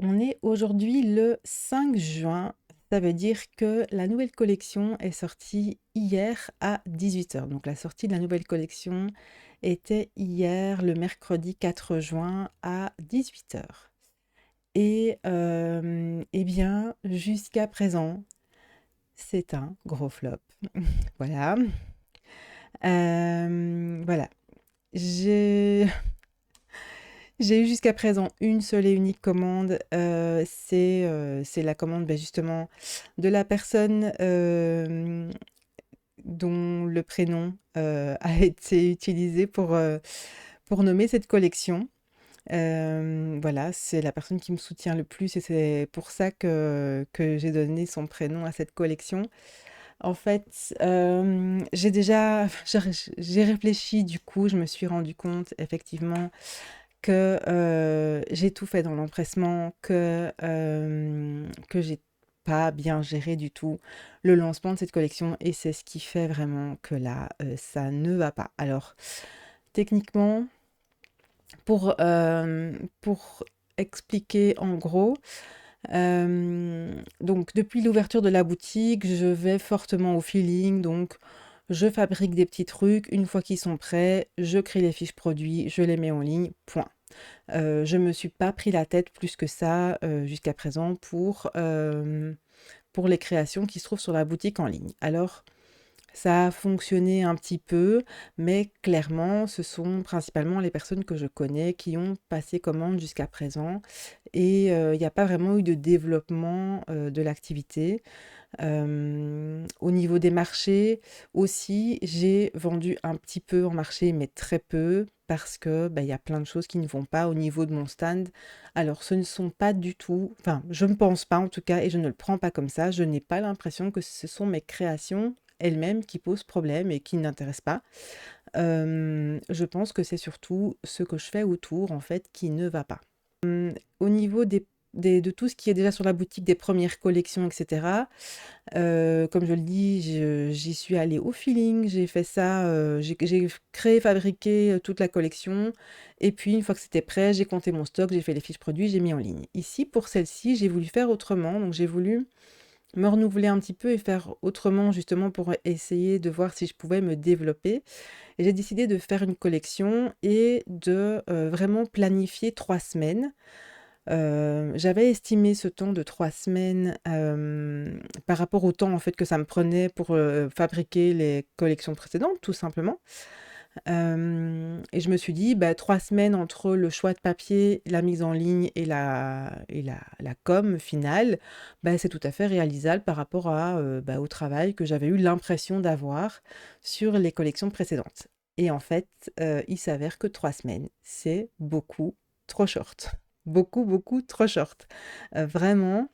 On est aujourd'hui le 5 juin. Ça veut dire que la nouvelle collection est sortie hier à 18 heures. Donc la sortie de la nouvelle collection était hier, le mercredi 4 juin à 18 heures. Et eh bien, jusqu'à présent, c'est un gros flop. Voilà. Voilà. J'ai J'ai eu jusqu'à présent une seule et unique commande, c'est la commande, justement de la personne, dont le prénom, a été utilisé pour nommer cette collection. Voilà, c'est la personne qui me soutient le plus et c'est pour ça que j'ai donné son prénom à cette collection. En fait, j'ai déjà j'ai réfléchi, du coup, je me suis rendu compte effectivement que, j'ai tout fait dans l'empressement, que j'ai pas bien géré du tout le lancement de cette collection et c'est ce qui fait vraiment que là, ça ne va pas. Alors techniquement, pour expliquer en gros, donc depuis l'ouverture de la boutique, je vais fortement au feeling, donc je fabrique des petits trucs, une fois qu'ils sont prêts, je crée les fiches produits, je les mets en ligne, point. Je me suis pas pris la tête plus que ça, jusqu'à présent pour les créations qui se trouvent sur la boutique en ligne. Alors, ça a fonctionné un petit peu, mais clairement, ce sont principalement les personnes que je connais qui ont passé commande jusqu'à présent et il n'y a pas vraiment eu de développement, de l'activité. Au niveau des marchés aussi, j'ai vendu un petit peu en marché, mais très peu, parce que il y a plein de choses qui ne vont pas au niveau de mon stand. Alors, ce ne sont pas du tout, enfin, je ne pense pas en tout cas, et je ne le prends pas comme ça. Je n'ai pas l'impression que ce sont mes créations elles-mêmes qui posent problème et qui n'intéressent pas. Je pense que c'est surtout ce que je fais autour, en fait, qui ne va pas. Au niveau de tout ce qui est déjà sur la boutique, des premières collections, etc. Comme je le dis, j'y suis allée au feeling, j'ai fait ça, j'ai créé, fabriqué, toute la collection et puis une fois que c'était prêt, j'ai compté mon stock, j'ai fait les fiches produits, j'ai mis en ligne. Ici, pour celle-ci, j'ai voulu faire autrement, donc j'ai voulu me renouveler un petit peu et faire autrement justement pour essayer de voir si je pouvais me développer et j'ai décidé de faire une collection et de, vraiment planifier 3 semaines. J'avais estimé ce temps de 3 semaines, par rapport au temps, en fait, que ça me prenait pour, fabriquer les collections précédentes, tout simplement. Et je me suis dit: 3 semaines entre le choix de papier, la mise en ligne et la com finale, c'est tout à fait réalisable par rapport au travail que j'avais eu l'impression d'avoir sur les collections précédentes. Et en fait, il s'avère que 3 semaines, c'est beaucoup trop short. Beaucoup, beaucoup trop short. Vraiment,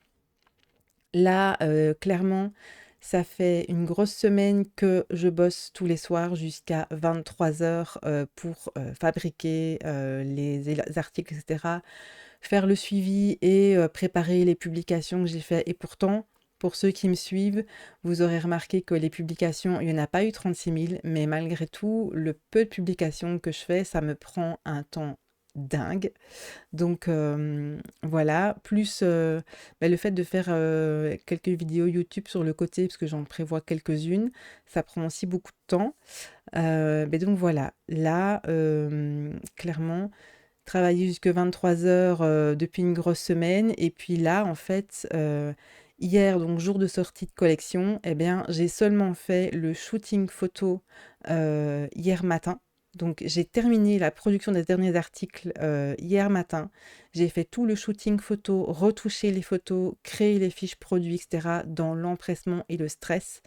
là, clairement, ça fait une grosse semaine que je bosse tous les soirs jusqu'à 23 heures, pour, fabriquer, les articles et cetera, faire le suivi et préparer les publications que j'ai fait et pourtant, pour ceux qui me suivent, vous aurez remarqué que les publications, il n'y en a pas eu 36 000, mais malgré tout, le peu de publications que je fais, ça me prend un temps dingue. Donc voilà, plus, le fait de faire, quelques vidéos YouTube sur le côté, parce que j'en prévois quelques-unes, ça prend aussi beaucoup de temps. Donc voilà, là, clairement, travailler jusque 23 heures, depuis une grosse semaine et puis là, en fait, hier, donc jour de sortie de collection, eh bien, j'ai seulement fait le shooting photo, hier matin. Donc j'ai terminé la production des derniers articles, hier matin. J'ai fait tout le shooting photo, retouché les photos, créé les fiches produits et cetera dans l'empressement et le stress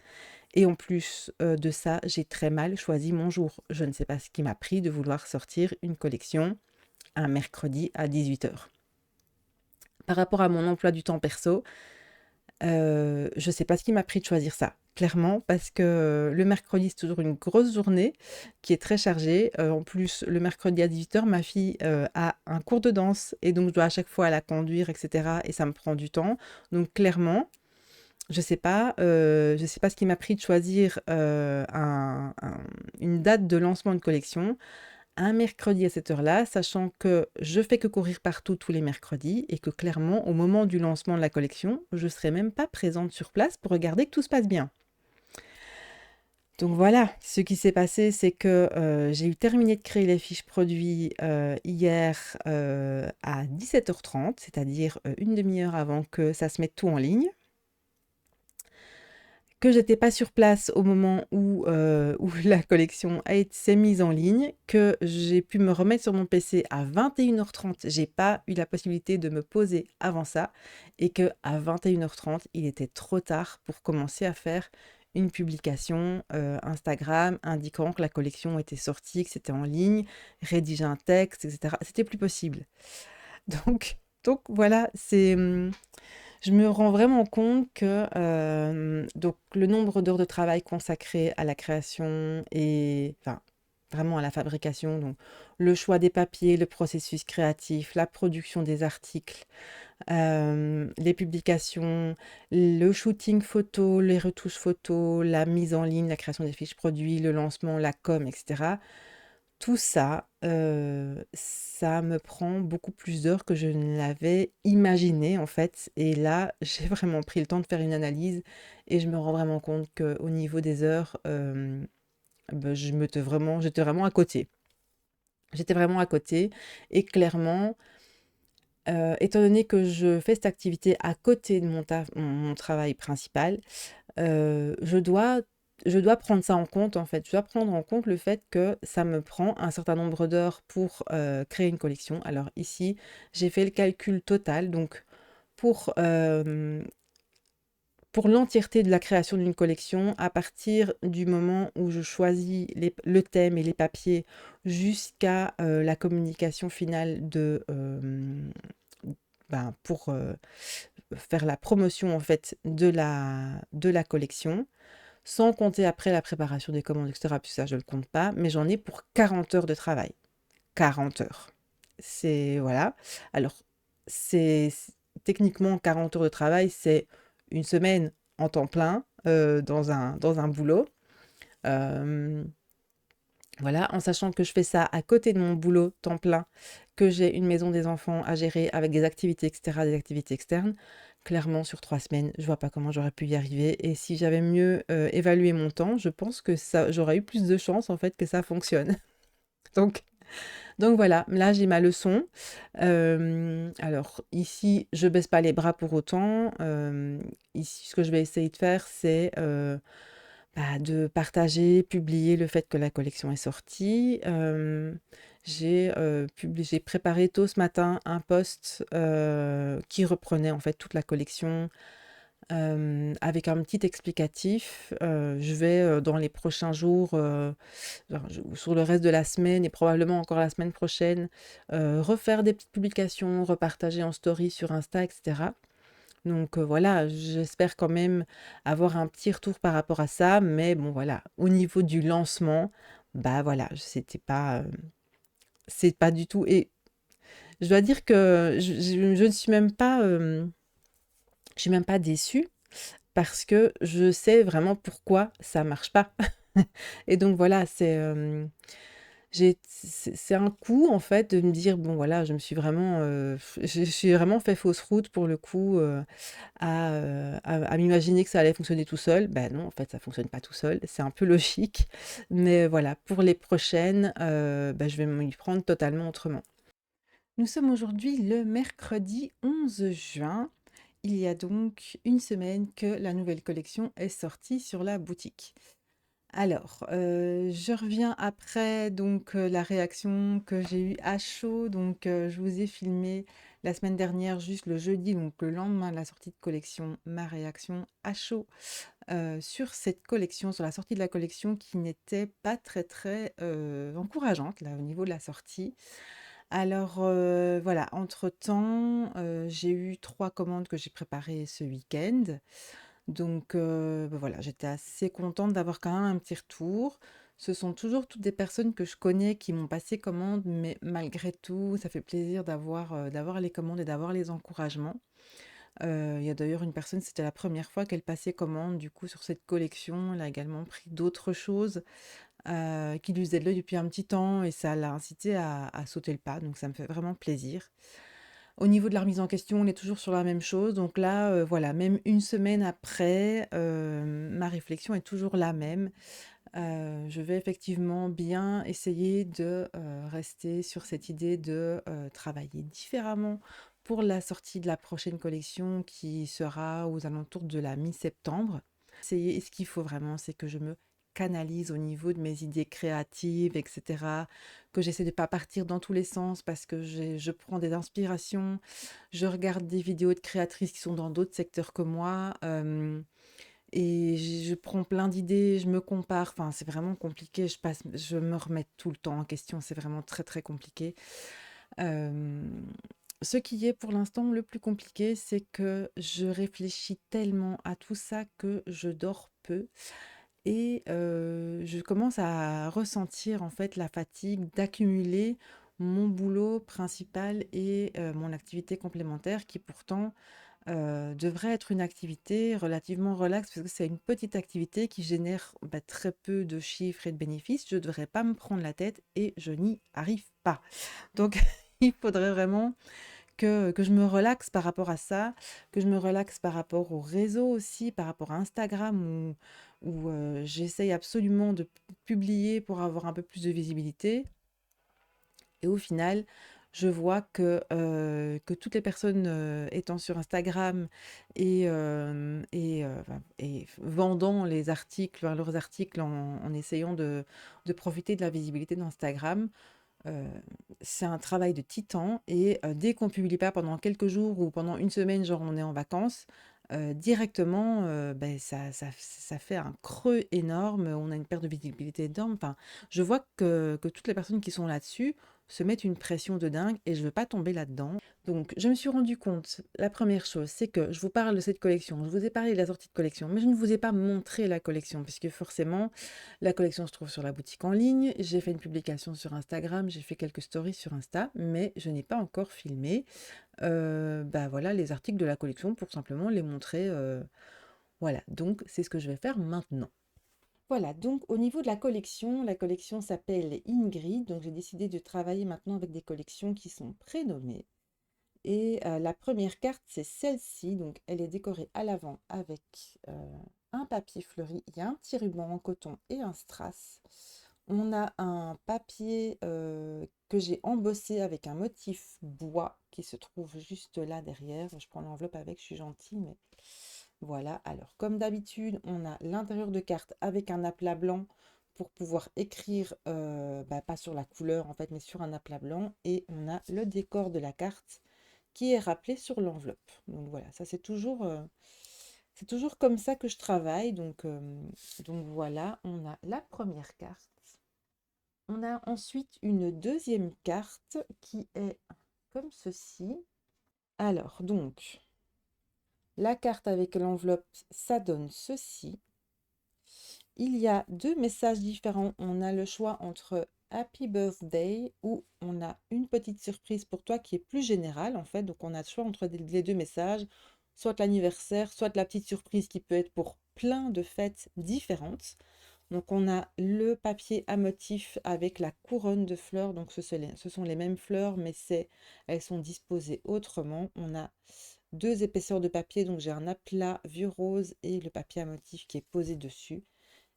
et en plus, de ça, j'ai très mal choisi mon jour. Je ne sais pas ce qui m'a pris de vouloir sortir une collection un mercredi à 18 heures. Par rapport à mon emploi du temps perso, je sais pas ce qui m'a pris de choisir ça, clairement, parce que le mercredi, c'est toujours une grosse journée qui est très chargée. En plus, le mercredi à 18 heures, ma fille, a un cours de danse et donc je dois à chaque fois la conduire et cetera et ça me prend du temps. Donc clairement, je sais pas ce qui m'a pris de choisir, une date de lancement de collection un mercredi à cette heure-là, sachant que je fais que courir partout tous les mercredis et que clairement, au moment du lancement de la collection, je serai même pas présente sur place pour regarder que tout se passe bien. Donc voilà, ce qui s'est passé, c'est que j'ai eu terminé de créer les fiches produits hier à 17h30, c'est-à-dire une demi-heure avant que ça se mette tout en ligne. Que j'étais pas sur place au moment où la collection s'est mise en ligne, que j'ai pu me remettre sur mon PC à 21h30. J'ai pas eu la possibilité de me poser avant ça et que à 21h30, il était trop tard pour commencer à faire une publication Instagram indiquant que la collection était sortie, que c'était en ligne, rédiger un texte, etc. C'était plus possible. Donc, donc voilà, je me rends vraiment compte que donc le nombre d'heures de travail consacrées à la création et enfin vraiment à la fabrication, donc le choix des papiers, le processus créatif, la production des articles, les publications, le shooting photo, les retouches photos, la mise en ligne, la création des fiches produits, le lancement, la com, etc. Tout ça, ça me prend beaucoup plus d'heures que je ne l'avais imaginé, en fait, et là, j'ai vraiment pris le temps de faire une analyse et je me rends vraiment compte qu'au niveau des heures, j'étais vraiment à côté. J'étais vraiment à côté et clairement, étant donné que je fais cette activité à côté de mon travail principal, je dois prendre ça en compte, en fait. Je dois prendre en compte le fait que ça me prend un certain nombre d'heures pour, créer une collection. Alors ici, j'ai fait le calcul total, donc pour, pour l'entièreté de la création d'une collection, à partir du moment où je choisis le thème et les papiers jusqu'à, la communication finale pour, faire la promotion, en fait, de la collection. Sans compter après la préparation des commandes, etc. Puis ça, je ne le compte pas, mais j'en ai pour 40 heures de travail. 40 heures. C'est, voilà. Alors, techniquement 40 heures de travail, c'est une semaine en temps plein dans un boulot. Euh, voilà, en sachant que je fais ça à côté de mon boulot temps plein, que j'ai une maison des enfants à gérer avec des activités, etc., des activités externes. Clairement, sur 3 semaines, je vois pas comment j'aurais pu y arriver. Et si j'avais mieux évalué mon temps, je pense que ça, j'aurais eu plus de chances en fait que ça fonctionne. Donc, donc voilà, là j'ai ma leçon. Alors ici, je baisse pas les bras pour autant. Ici, ce que je vais essayer de faire, c'est de partager, publier le fait que la collection est sortie. J'ai préparé tôt ce matin un post qui reprenait en fait toute la collection avec un petit explicatif. Je vais dans les prochains jours, sur le reste de la semaine et probablement encore la semaine prochaine, refaire des petites publications, repartager en story sur Insta, etc. Donc voilà, j'espère quand même avoir un petit retour par rapport à ça, mais bon voilà, au niveau du lancement, bah voilà, c'est pas du tout. Et je dois dire que je ne suis même pas, je suis même pas déçue parce que je sais vraiment pourquoi ça marche pas. Et donc voilà, c'est un coup en fait de me dire bon voilà, je suis vraiment fait fausse route pour le coup. À m'imaginer que ça allait fonctionner tout seul. Ben non, en fait, ça fonctionne pas tout seul. C'est un peu logique. Mais voilà, pour les prochaines, je vais m'y prendre totalement autrement. Nous sommes aujourd'hui le mercredi 11 juin. Il y a donc une semaine que la nouvelle collection est sortie sur la boutique. Alors, je reviens après donc la réaction que j'ai eue à chaud. Donc, je vous ai filmé la semaine dernière, juste le jeudi, donc le lendemain de la sortie de collection, ma réaction à chaud sur cette collection, sur la sortie de la collection qui n'était pas très très encourageante là au niveau de la sortie. Alors voilà, entre-temps, j'ai eu 3 commandes que j'ai préparées ce week-end. Donc voilà, j'étais assez contente d'avoir quand même un petit retour. Ce sont toujours toutes des personnes que je connais qui m'ont passé commande, mais malgré tout, ça fait plaisir d'avoir les commandes et d'avoir les encouragements. Il y a d'ailleurs une personne, c'était la première fois qu'elle passait commande du coup sur cette collection. Elle a également pris d'autres choses. qui lui faisait de l'œil depuis un petit temps et ça l'a incité à sauter le pas, donc ça me fait vraiment plaisir. Au niveau de la remise en question, on est toujours sur la même chose, donc là, voilà, même une semaine après, ma réflexion est toujours la même. Je vais effectivement bien essayer de, rester sur cette idée de, travailler différemment pour la sortie de la prochaine collection qui sera aux alentours de la mi-septembre. Et ce qu'il faut vraiment, c'est que je me canalise au niveau de mes idées créatives, et cetera, que j'essaie de pas partir dans tous les sens parce que je prends des inspirations, je regarde des vidéos de créatrices qui sont dans d'autres secteurs que moi, et je prends plein d'idées, je me compare, enfin, c'est vraiment compliqué, je me remets tout le temps en question, c'est vraiment très, très compliqué. Hem, Ce qui est pour l'instant le plus compliqué, c'est que je réfléchis tellement à tout ça que je dors peu et je commence à ressentir, en fait, la fatigue d'accumuler mon boulot principal et mon activité complémentaire qui pourtant devrait être une activité relativement relaxe parce que c'est une petite activité qui génère, bah, très peu de chiffres et de bénéfices. Je ne devrais pas me prendre la tête et je n'y arrive pas. Donc il faudrait vraiment que je me relaxe par rapport à ça, que je me relaxe par rapport aux réseaux aussi, par rapport à Instagram où j'essaye absolument de publier pour avoir un peu plus de visibilité. Et au final, je vois que toutes les personnes, étant sur Instagram et vendant les articles, enfin, leurs articles en essayant de profiter de la visibilité d'Instagram, heu, c'est un travail de titan et dès qu'on publie pas pendant quelques jours ou pendant une semaine, genre on est en vacances, directement, beh, ça fait un creux énorme, on a une perte de visibilité énorme. Enfin, je vois que toutes les personnes qui sont là-dessus se mettent une pression de dingue et je veux pas tomber là-dedans. Donc je me suis rendu compte, la première chose, c'est que je vous parle de cette collection, je vous ai parlé de la sortie de collection, mais je ne vous ai pas montré la collection puisque forcément la collection se trouve sur la boutique en ligne. J'ai fait une publication sur Instagram, j'ai fait quelques stories sur Insta, mais je n'ai pas encore filmé, bah, voilà, les articles de la collection pour simplement les montrer, voilà. Donc c'est ce que je vais faire maintenant. Voilà, donc au niveau de la collection s'appelle Ingrid, donc j'ai décidé de travailler maintenant avec des collections qui sont prénommées. Et la première carte, c'est celle-ci, donc elle est décorée à l'avant avec un papier fleuri, il y a un petit ruban en coton et un strass. On a un papier que j'ai embossé avec un motif bois qui se trouve juste là derrière. Je prends l'enveloppe avec, je suis gentille, mais voilà. Alors, comme d'habitude, on a l'intérieur de carte avec un aplat blanc pour pouvoir écrire, bah, pas sur la couleur en fait, mais sur un aplat blanc. Et on a le décor de la carte qui est rappelé sur l'enveloppe. Donc voilà, ça c'est toujours comme ça que je travaille. Donc voilà, on a la première carte. On a ensuite une deuxième carte qui est comme ceci. Alors, donc, la carte avec l'enveloppe, ça donne ceci. Il y a deux messages différents. On a le choix entre Happy Birthday ou on a une petite surprise pour toi qui est plus générale en fait. Donc on a le choix entre les deux messages, soit l'anniversaire, soit la petite surprise qui peut être pour plein de fêtes différentes. Donc on a le papier à motif avec la couronne de fleurs. Donc ce sont les mêmes fleurs mais elles sont disposées autrement. On a deux épaisseurs de papier. Donc j'ai un aplat vieux rose et le papier à motif qui est posé dessus.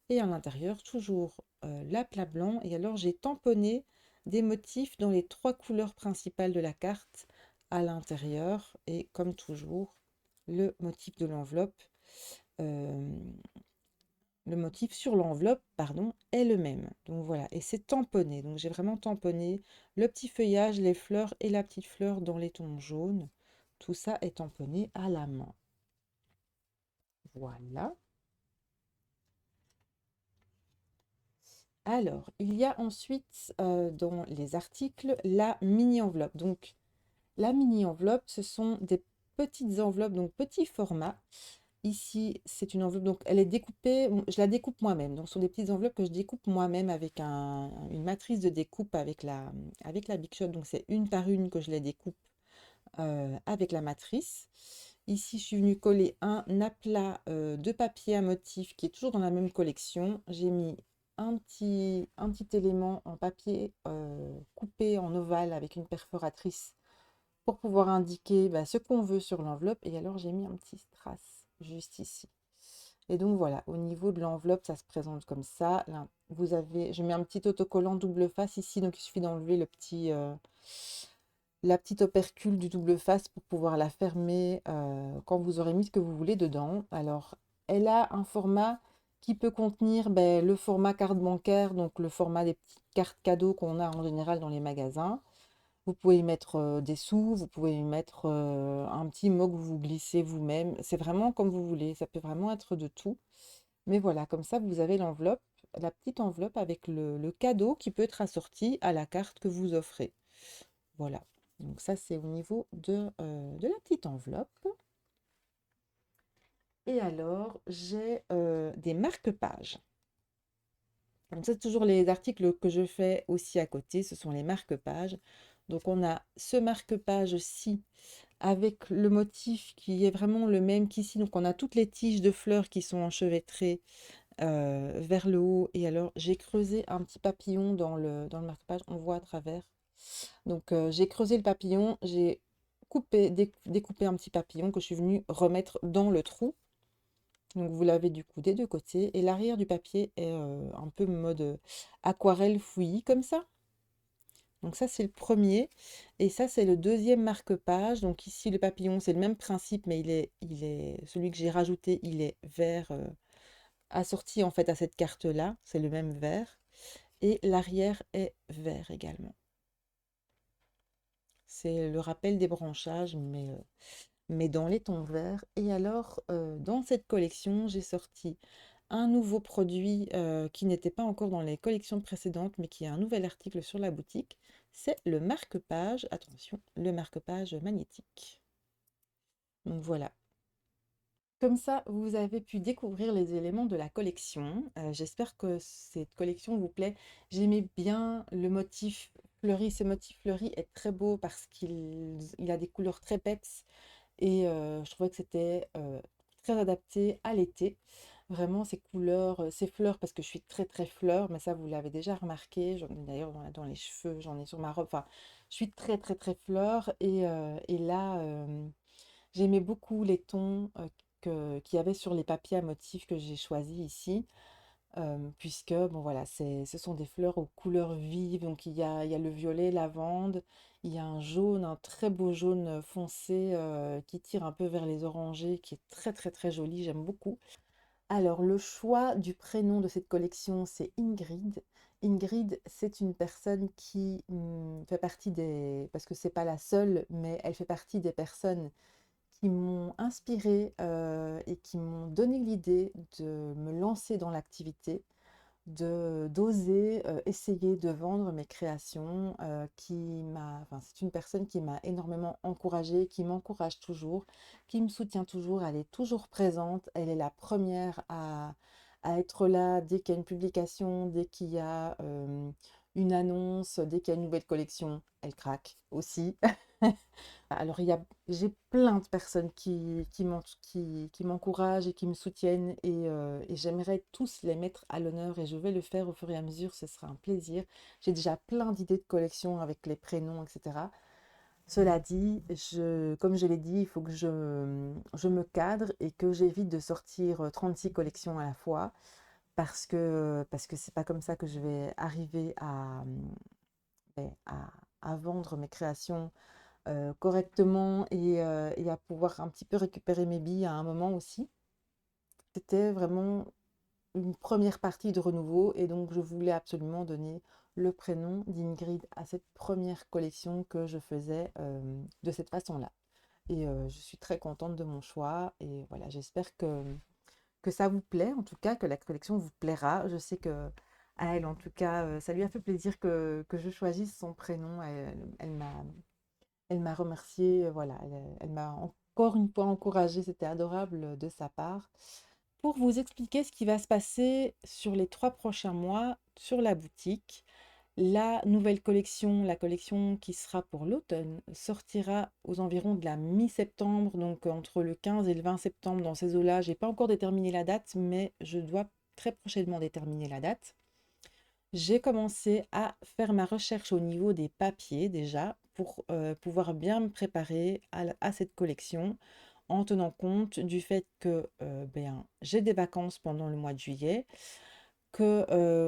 Et à l'intérieur, toujours l'aplat blanc. Et alors, j'ai tamponné des motifs dans les trois couleurs principales de la carte à l'intérieur. Et comme toujours, le motif de l'enveloppe, euh, le motif sur l'enveloppe, pardon, est le même. Donc voilà, et c'est tamponné. Donc j'ai vraiment tamponné le petit feuillage, les fleurs et la petite fleur dans les tons jaunes. Tout ça est tamponné à la main. Voilà. Alors, il y a ensuite dans les articles la mini-enveloppe. Donc, la mini-enveloppe, ce sont des petites enveloppes, donc petit format. Ici, c'est une enveloppe, donc elle est découpée, je la découpe moi-même. Donc, ce sont des petites enveloppes que je découpe moi-même avec une matrice de découpe avec la Big Shot. Donc, c'est une par une que je les découpe avec la matrice. Ici, je suis venue coller un aplat de papier à motif qui est toujours dans la même collection. J'ai mis un petit élément en papier coupé en ovale avec une perforatrice pour pouvoir indiquer ce qu'on veut sur l'enveloppe. Et alors j'ai mis un petit strass juste ici. Et donc voilà, au niveau de l'enveloppe, ça se présente comme ça. Là, je mets un petit autocollant double face ici, donc il suffit d'enlever la petite opercule du double face pour pouvoir la fermer quand vous aurez mis ce que vous voulez dedans. Alors, elle a un format qui peut contenir le format carte bancaire, donc le format des petites cartes cadeaux qu'on a en général dans les magasins. Vous pouvez y mettre des sous, vous pouvez y mettre un petit mot que vous glissez vous-même. C'est vraiment comme vous voulez, ça peut vraiment être de tout. Mais voilà, comme ça, vous avez l'enveloppe, la petite enveloppe avec le cadeau qui peut être assorti à la carte que vous offrez. Voilà. Donc ça, c'est au niveau de la petite enveloppe. Et alors, j'ai des marque-pages. Donc ça, c'est toujours les articles que je fais aussi à côté, ce sont les marque-pages. Donc on a ce marque-page-ci avec le motif qui est vraiment le même qu'ici. Donc on a toutes les tiges de fleurs qui sont enchevêtrées vers le haut. Et alors, j'ai creusé un petit papillon dans le marque-page, on voit à travers. Donc, j'ai creusé le papillon, j'ai découpé un petit papillon que je suis venue remettre dans le trou. Donc, vous l'avez du coup des deux côtés. Et l'arrière du papier est un peu mode aquarelle fouillis comme ça. Donc ça, c'est le premier. Et ça, c'est le deuxième marque-page. Donc ici, le papillon, c'est le même principe, mais celui que j'ai rajouté, il est vert, assorti en fait à cette carte-là. C'est le même vert. Et l'arrière est vert également. C'est le rappel des branchages, mais dans les tons verts. Et alors, dans cette collection, j'ai sorti un nouveau produit qui n'était pas encore dans les collections précédentes, mais qui est un nouvel article sur la boutique. C'est le marque-page, attention, le marque-page magnétique. Donc voilà. Comme ça, vous avez pu découvrir les éléments de la collection. J'espère que cette collection vous plaît. J'aimais bien le motif fleuri. Ce motif fleuri est très beau parce qu'il a des couleurs très peps et je trouvais que c'était très adapté à l'été. Vraiment, ces couleurs, ces fleurs, parce que je suis très très fleur, mais ça vous l'avez déjà remarqué. J'en ai d'ailleurs dans les cheveux, j'en ai sur ma robe. Enfin, je suis très très très fleur et là, j'aimais beaucoup les tons qu'il y avait sur les papiers à motifs que j'ai choisis ici, puisque bon voilà, ce sont des fleurs aux couleurs vives. Donc il y a le violet, lavande, il y a un jaune, un très beau jaune foncé qui tire un peu vers les orangés, qui est très très très joli, j'aime beaucoup. Alors le choix du prénom de cette collection, c'est Ingrid. Ingrid, c'est une personne qui fait partie parce que c'est pas la seule, mais elle fait partie des personnes qui m'ont inspirée et qui m'ont donné l'idée de me lancer dans l'activité, d'oser essayer de vendre mes créations, c'est une personne qui m'a énormément encouragée, qui m'encourage toujours, qui me soutient toujours, elle est toujours présente, elle est la première à être là dès qu'il y a une publication, dès qu'il y a une annonce, dès qu'il y a une nouvelle collection, elle craque aussi. Alors, j'ai plein de personnes qui m'encouragent et qui me soutiennent et j'aimerais tous les mettre à l'honneur et je vais le faire au fur et à mesure, ce sera un plaisir. J'ai déjà plein d'idées de collection avec les prénoms, etc. Cela dit, comme je l'ai dit, il faut que je me cadre et que j'évite de sortir 36 collections à la fois parce que c'est pas comme ça que je vais arriver ben, à vendre mes créations correctement et à pouvoir un petit peu récupérer mes billes à un moment aussi. C'était vraiment une première partie de renouveau et donc je voulais absolument donner le prénom d'Ingrid à cette première collection que je faisais de cette façon-là. Et je suis très contente de mon choix et voilà, j'espère que ça vous plaît, en tout cas, que la collection vous plaira. Je sais que à elle, en tout cas, ça lui a fait plaisir que je choisisse son prénom. Elle m'a remercié, voilà, elle m'a encore une fois encouragée, c'était adorable de sa part. Pour vous expliquer ce qui va se passer sur les 3 prochains mois sur la boutique, la nouvelle collection, la collection qui sera pour l'automne, sortira aux environs de la mi-septembre, donc entre le 15 et le 20 septembre dans ces eaux-là. J'ai pas encore déterminé la date, mais je dois très prochainement déterminer la date. j'ai commencé à faire ma recherche au niveau des papiers déjà pour pouvoir bien me préparer à cette collection en tenant compte du fait que j'ai des vacances pendant le mois de juillet, que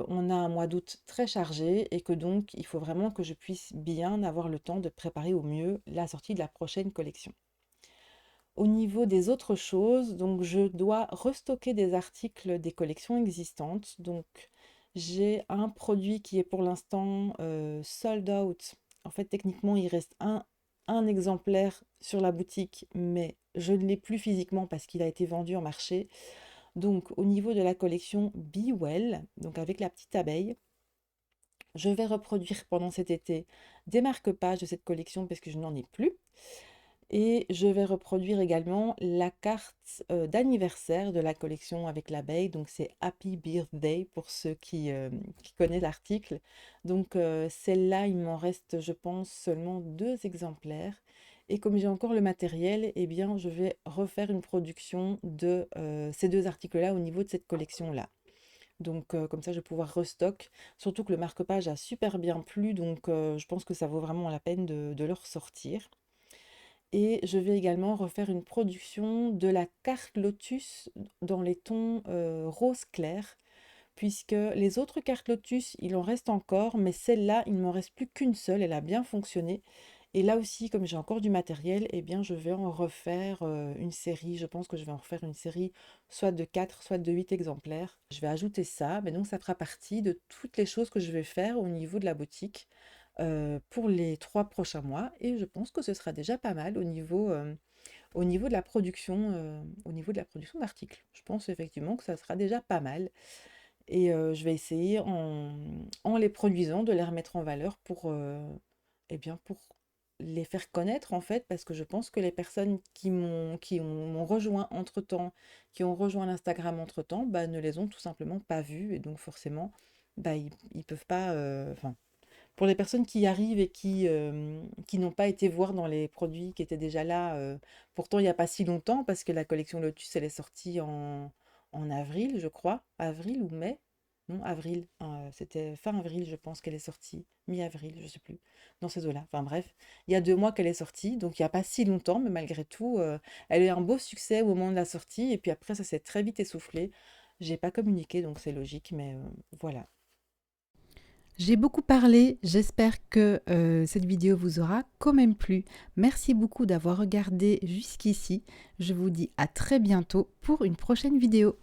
on a un mois d'août très chargé et que donc il faut vraiment que je puisse bien avoir le temps de préparer au mieux la sortie de la prochaine collection. Au niveau des autres choses, donc je dois restocker des articles des collections existantes. Donc j'ai un produit qui est pour l'instant sold out. En fait, techniquement, il reste un exemplaire sur la boutique, mais je ne l'ai plus physiquement parce qu'il a été vendu en marché. Donc au niveau de la collection Be Well, donc avec la petite abeille, je vais reproduire pendant cet été des marque-pages de cette collection parce que je n'en ai plus. Et je vais reproduire également la carte d'anniversaire de la collection avec l'abeille. Donc c'est Happy Birthday pour ceux qui connaissent l'article. Donc celle-là, il m'en reste, je pense, seulement 2 exemplaires. Et comme j'ai encore le matériel, eh bien, je vais refaire une production de ces 2 articles-là au niveau de cette collection-là. Donc comme ça, je vais pouvoir restock. Surtout que le marque-page a super bien plu, donc je pense que ça vaut vraiment la peine de le ressortir. Et je vais également refaire une production de la carte Lotus dans les tons rose clair, puisque les autres cartes Lotus, il en reste encore, mais celle-là, il ne m'en reste plus qu'une seule, elle a bien fonctionné. Et là aussi, comme j'ai encore du matériel, eh bien, je vais en refaire une série. Je pense que je vais en refaire une série soit de 4, soit de 8 exemplaires. Je vais ajouter ça, mais donc ça fera partie de toutes les choses que je vais faire au niveau de la boutique pour les 3 prochains mois. Et je pense que ce sera déjà pas mal au niveau de la production, au niveau de la production d'articles. Je pense effectivement que ça sera déjà pas mal. Et je vais essayer en les produisant de les remettre en valeur pour les faire connaître en fait, parce que je pense que les personnes m'ont rejoint entre-temps, qui ont rejoint l'Instagram entre-temps, bah, ne les ont tout simplement pas vues et donc forcément, bah, ils peuvent pas, enfin, pour les personnes qui arrivent et qui n'ont pas été voir dans les produits qui étaient déjà là, pourtant il n'y a pas si longtemps, parce que la collection Lotus, elle est sortie en avril, je crois. Avril ou mai? Non, avril. C'était fin avril, je pense qu'elle est sortie. Mi-avril, je sais plus. Dans ces eaux-là. Enfin bref, il y a 2 mois qu'elle est sortie, donc il n'y a pas si longtemps, mais malgré tout, elle a eu un beau succès au moment de la sortie, et puis après, ça s'est très vite essoufflé. J'ai pas communiqué, donc c'est logique, mais voilà. J'ai beaucoup parlé, j'espère que cette vidéo vous aura quand même plu. Merci beaucoup d'avoir regardé jusqu'ici. Je vous dis à très bientôt pour une prochaine vidéo.